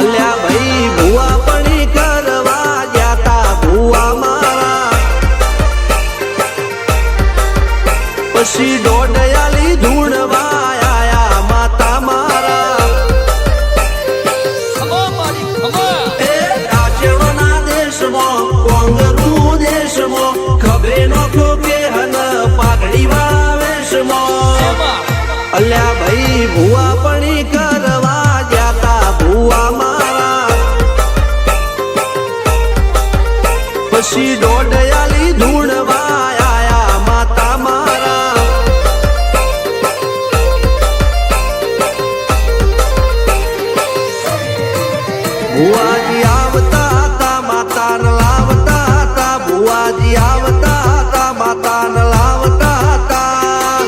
અલ્યા ભાઈ ભુવા પણી કરવા જાતા ભુવા મારા પછી દોડયાલી ધૂણવા આયા માતા મારા એ રાજ્યના દેશમાં કોંગરું દેશમાં ખબે નોખો કે હન પાઘડી વાવેશમાં અલ્યા ભાઈ ભુવા પણી કરવા જાતા ભુવા મારા પછી દોડયાલી ધૂણવા આયા માતા મારા ભુવાજી આવતા હતા માતાને લાવતા હતા ભુવાજી આવતા હતા માતાને લાવતા હતા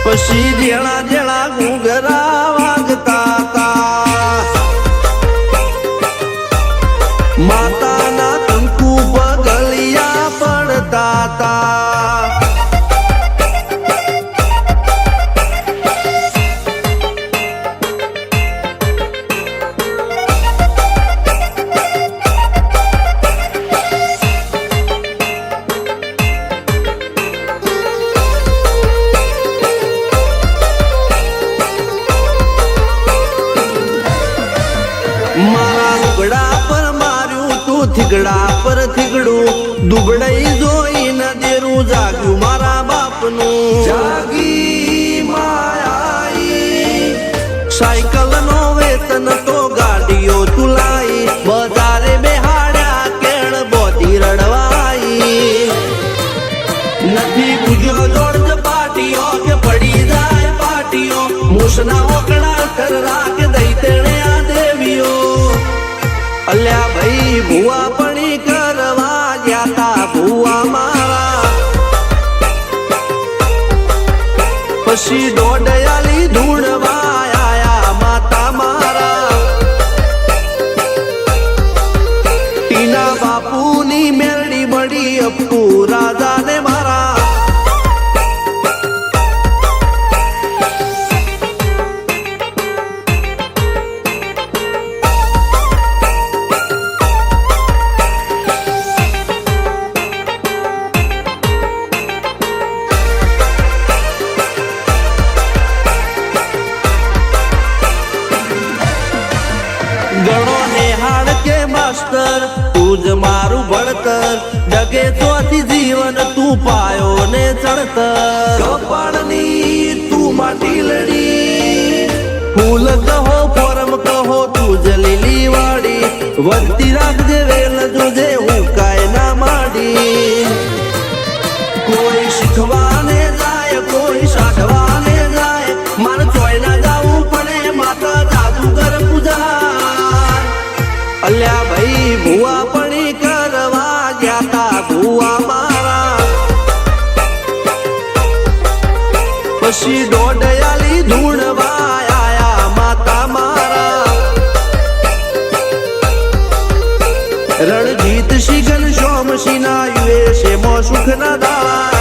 પછી જેણા જેણા ઘૂંઘરા વાગતા હતા માતાના કંકુ પગલિયા પડતા હતા મારા લુગડા પર માર્યું તું થીગડા પર થીગડું દુબળાઈ જોઈને દેરું જાગ્યું મારા બાપનું જાગી માયાઈ સાયકલ નો વેતન તો ગાડીઓ તુલાઈ બજારે બેહાડ્યા કેણ બોધી રડવાઈ નથી પૂજ્યો જોડ પાટીઓ કે પડી જાય પાટીઓ મૂસના ઓકડા કર કે દઈ તેણે આ દેવીઓ અલ્યા ભાઈ ભુવા પણી કરવા જાતા ભુવા મારા પછી દોડયાલી ધૂણવા આયા માતા મારા ટીના બાપુની મેરડી મળી અપ્પુ રાજાને મારા ગણો નેહાળ કે માસ્ટર તું જ મારું ભણતર જગે તોથી જીવન તું પાયો ને ચણતર કપાળની તું માટી લડી ફૂલ કહો ફોરમ કહો તું જ લીલી વાડી વધતી રાખજે વેલ જોજે હું કાય ના માડી કોઈ શીખવાને જાય કોઈ સાધવાને જાય મારે ચોય ના જાવું પડે માતા જાદુગર પૂજા અલ્યા ભાઈ ભુવા પણી કરવા જાતા ભુવા મારા પછી દોડયાલી ધૂણવા આયા માતા મારા રણજીત સિંહ સોમસિંહ ના યુએસે મો સુખ ના દાળા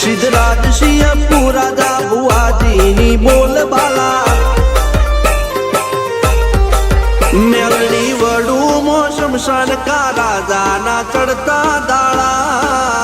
સિદ્ધરાજ સિંહ પુરાદા ભુવાજીની બોલ બાલા મેલડી વડું મોસમ શાન કા રાજાના ચડતા દાળા